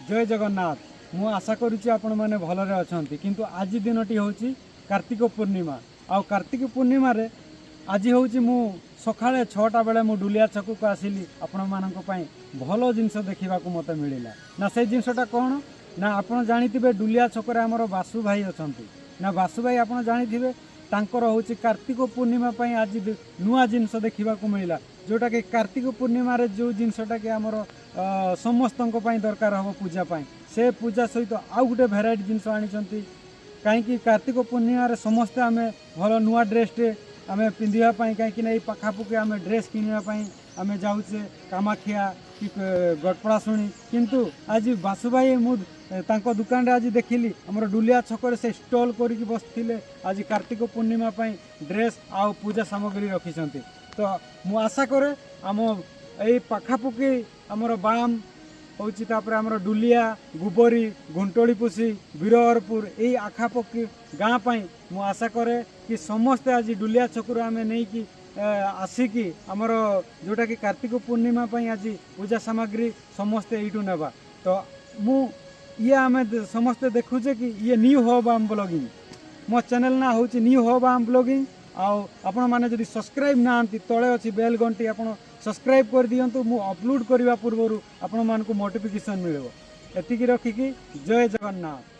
जय जगन्नाथ। मु आशा करुच्ची आपण मैंने भलरे अच्छा किंतु आज दिनटी हूँ कार्तिक पूर्णिमा। आ कार्तिक पूर्णिम आज हूँ मु सका 6टा बेले मु डुलिया छक को आसिली आपण मानक भल जिनस देखा मत मिलला ना से जिनसटा कौन ना आपण जानी डुलिया छक आमर बासु भाई अच्छा ना बासु भाई आप जानी तांकर हूँ कार्तिक पूर्णिमा आज नुआ जिनस देखा मिलला जोटा कि कार्तिक पूर्णिम जो जिनसटा कि आमर समस्त दरकार हम पूजापाई से पूजा सहित आउ गोटे भेराइट जिनस आनी कहीं कार्तिक पूर्णिम समस्ते आम भल नुआ ड्रेसटे आम पिंधापी कहीं पाखापुखी आम ड्रेस किनापी आम जाऊे कामाखिया कि गटपड़ा शुणी किंतु आज बासुभाई मुझे दुकान आज देखिली आमर डुलिया छक से स्टल करके बसते आज कार्तिक पूर्णिमा ड्रेस आ पूजा सामग्री रखिंट तो मु आशा करे आम यही पाखापुखी आमर बाम हूँ आमर डुलिया गुबरी घुंटोली पुसी बीरहरपुर यही आखापाखी गाँ मु आशा करे कि समस्ते आज डुलिया छकु आम नहीं कि आसिकी आमर जोटा कि कार्तिक पूर्णिमा आज पूजा सामग्री समस्ते यूँ नेबा तो मु ये आम समस्ते देखुचे कि ये न्यू हब आम ब्लॉगिंग मो चैनल ना हूँ न्यू हब आम ब्लॉगिंग आपण मैंने जब सब्सक्राइब ना तले अच्छी बेल घंटी आप सब्सक्राइब कर दिंतु मु अपलोड करने पूर्व आपण मानक नोटिफिकेशन मिले एतिकी रखिकी जय जगन्नाथ।